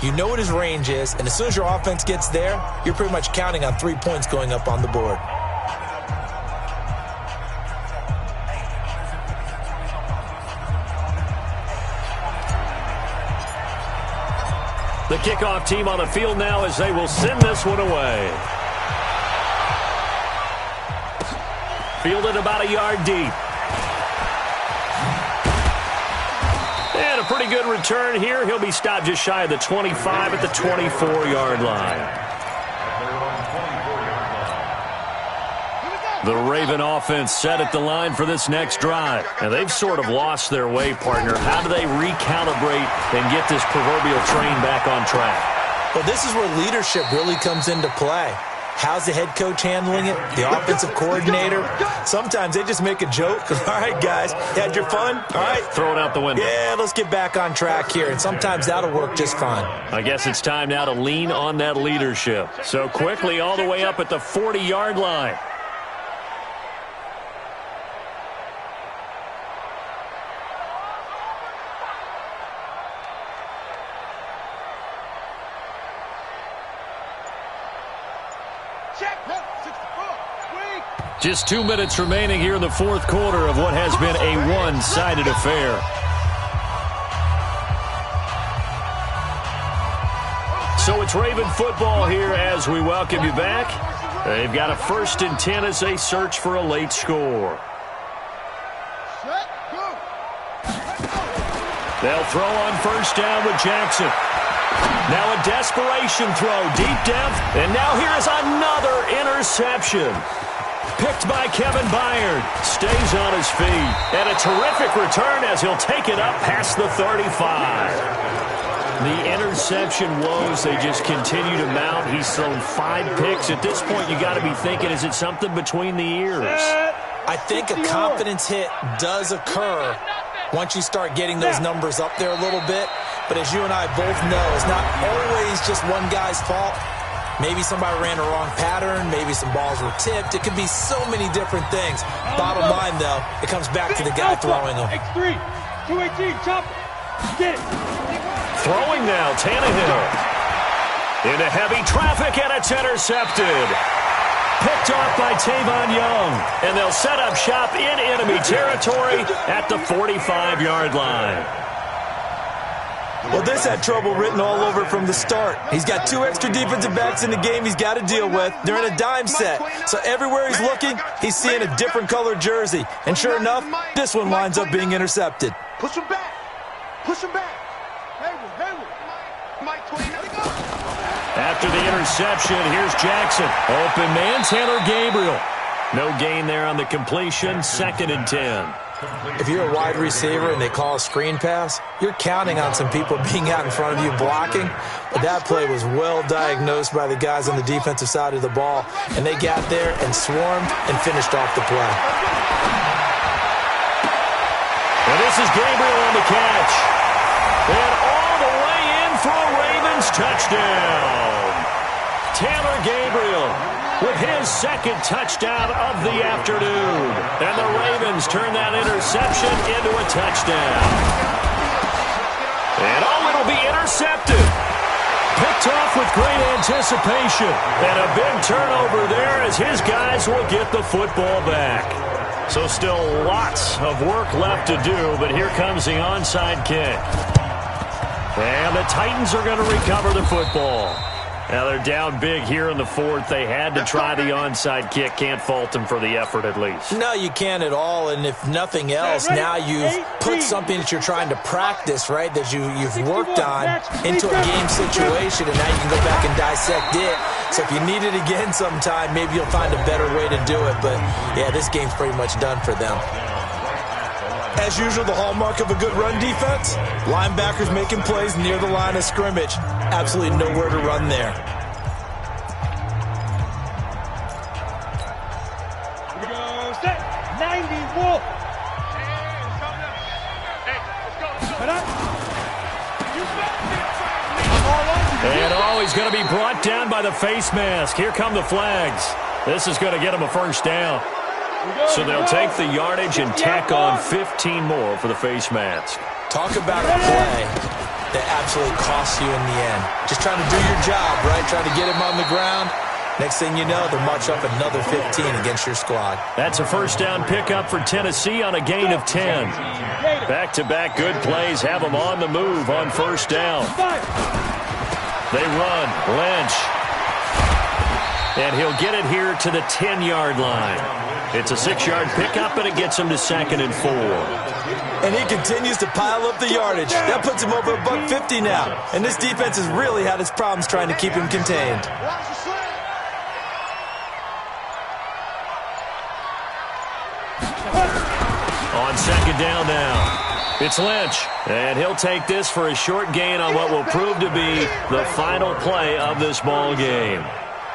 you know what his range is, and as soon as your offense gets there, you're pretty much counting on 3 points going up on the board. The kickoff team on the field now as they will send this one away. Fielded about a yard deep. And a pretty good return here. He'll be stopped just shy of the 25 at the 24-yard line. The Raven offense set at the line for this next drive. And they've sort of lost their way, partner. How do they recalibrate and get this proverbial train back on track? Well, this is where leadership really comes into play. How's the head coach handling it? The offensive coordinator? Sometimes they just make a joke. All right, guys, had your fun? All right. Throw it out the window. Yeah, let's get back on track here. And sometimes that'll work just fine. I guess it's time now to lean on that leadership. So quickly all the way up at the 40-yard line. Just 2 minutes remaining here in the fourth quarter of what has been a one-sided affair. So it's Raven football here as we welcome you back. They've got a 1st and 10 as they search for a late score. They'll throw on 1st down with Jackson. Now a desperation throw, deep depth, and now here is another interception. Picked by Kevin Byard. Stays on his feet. And a terrific return as he'll take it up past the 35. The interception woes, they just continue to mount. He's thrown 5 picks. At this point, you got to be thinking, is it something between the ears? I think a confidence hit does occur once you start getting those numbers up there a little bit. But as you and I both know, it's not always just one guy's fault. Maybe somebody ran a wrong pattern. Maybe some balls were tipped. It could be so many different things. Bottom line, though, it comes back to the guy throwing them. X3, 218, chopper. Get it. Throwing now, Tannehill. Into heavy traffic, and it's intercepted. Picked off by Tavon Young. And they'll set up shop in enemy territory at the 45-yard line. Well, this had trouble written all over from the start. He's got 2 extra defensive backs in the game he's got to deal with. They're in a dime set. So everywhere he's looking, he's seeing a different colored jersey. And sure enough, this one winds up being intercepted. Push him back. Push him back. Hayward. Mike 29. After the interception, here's Jackson. Open man, Taylor Gabriel. No gain there on the completion. 2nd and 10. If you're a wide receiver and they call a screen pass, you're counting on some people being out in front of you blocking. But that play was well diagnosed by the guys on the defensive side of the ball, and they got there and swarmed and finished off the play. And this is Gabriel on the catch. And all the way in for a Ravens touchdown. Taylor Gabriel with his 2nd touchdown of the afternoon. And the Ravens turn that interception into a touchdown. And it'll be intercepted. Picked off with great anticipation. And a big turnover there as his guys will get the football back. So still lots of work left to do, but here comes the onside kick. And the Titans are going to recover the football. Now they're down big here in the 4th. They had to try the onside kick. Can't fault them for the effort at least. No, you can't at all. And if nothing else, now you've put something that you're trying to practice, right, that you've worked on into a game situation, and now you can go back and dissect it. So if you need it again sometime, maybe you'll find a better way to do it. But, yeah, this game's pretty much done for them. As usual, the hallmark of a good run defense, linebackers making plays near the line of scrimmage. Absolutely nowhere to run there. Here we go. Set. 90 Wolf. And he's going to be brought down by the face mask. Here come the flags. This is going to get him a 1st down. So they'll take the yardage and tack on 15 more for the face mask. Talk about a play that absolutely costs you in the end. Just trying to do your job, right? Trying to get him on the ground. Next thing you know, they'll march up another 15 against your squad. That's a 1st down pickup for Tennessee on a gain of 10. Back-to-back good plays have them on the move on 1st down. They run. Lynch. And he'll get it here to the 10-yard line. It's a 6-yard pickup, and it gets him to 2nd and 4. And he continues to pile up the yardage. That puts him over $150 now. And this defense has really had its problems trying to keep him contained. On 2nd down now. It's Lynch, and he'll take this for a short gain on what will prove to be the final play of this ball game.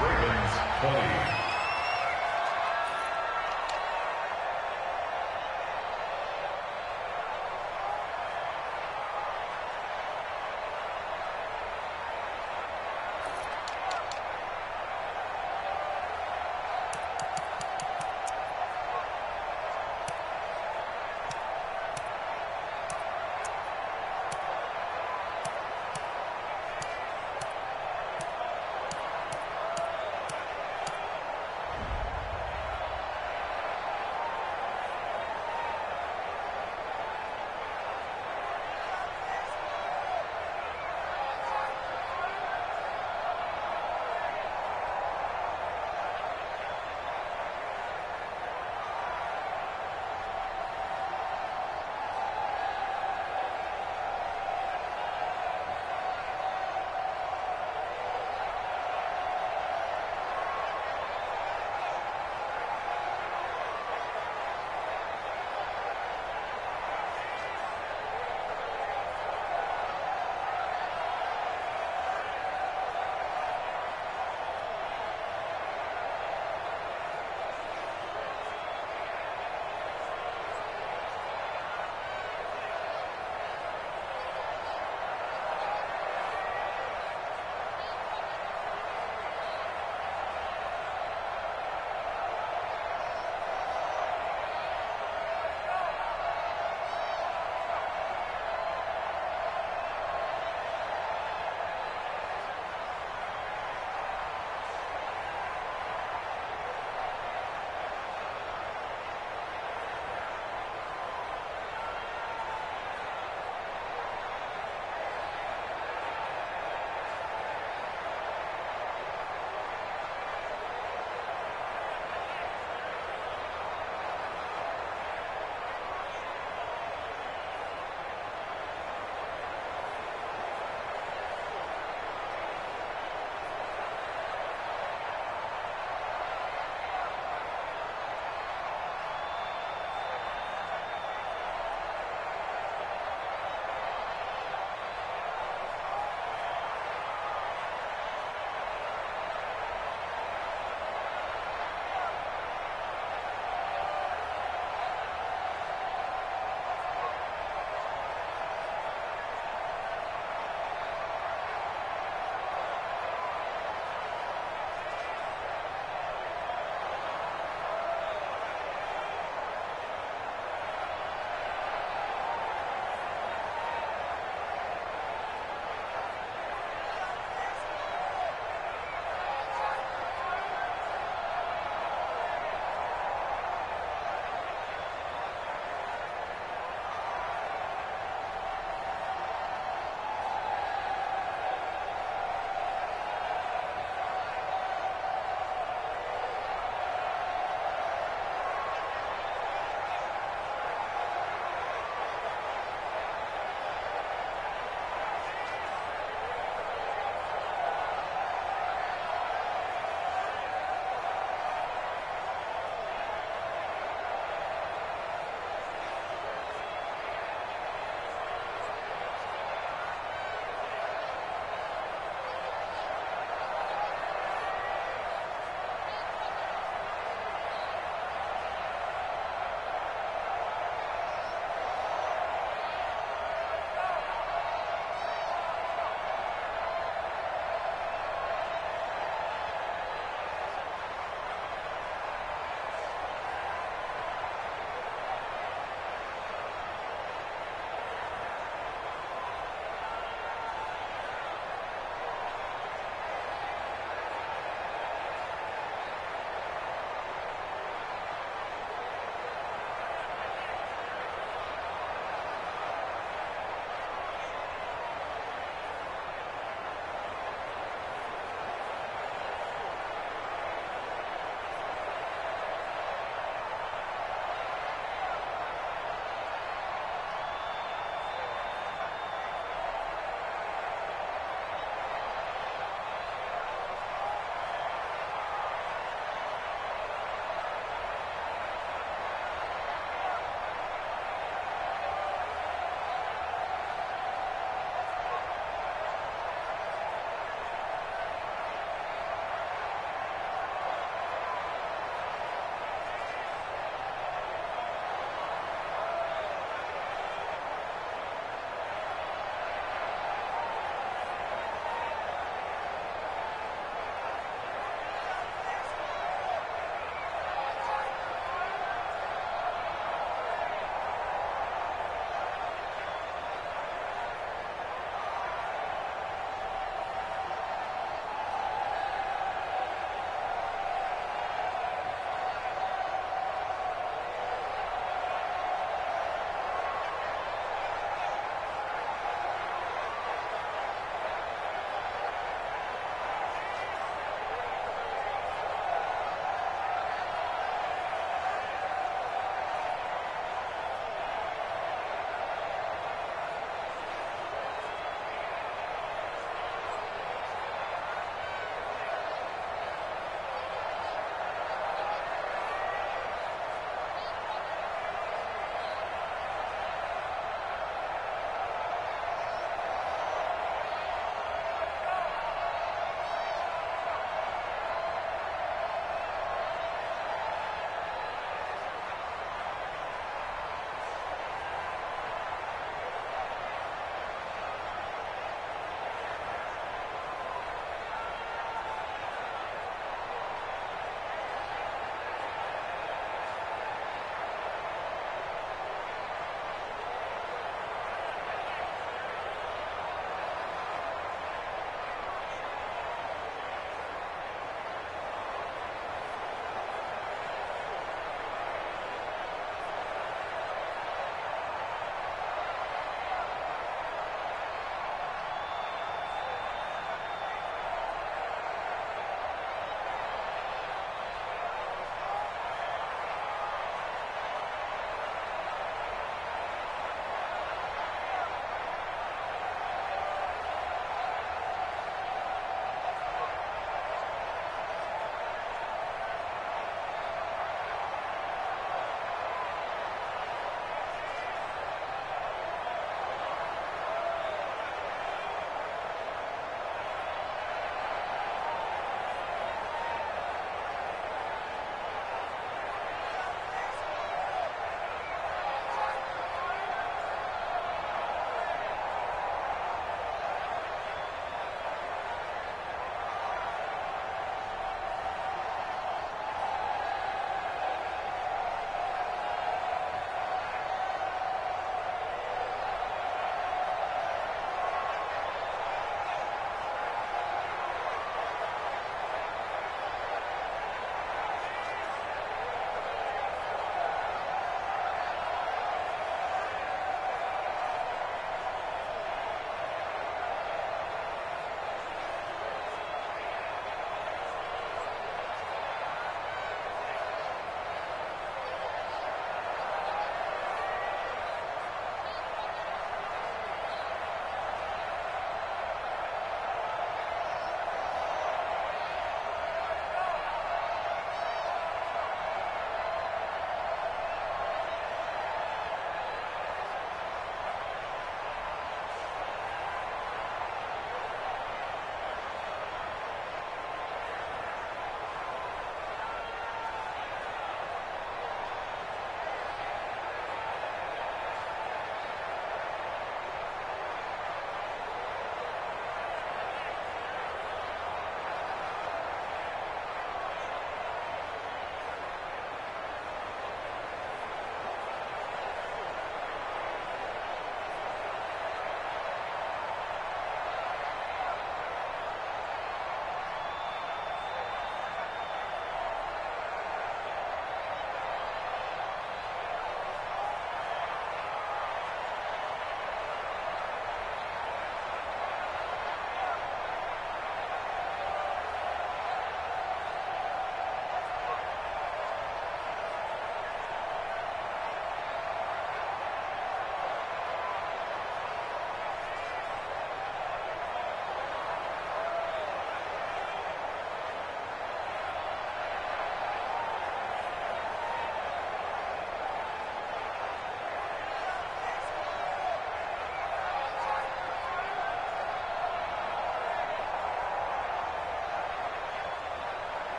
Ravens 20.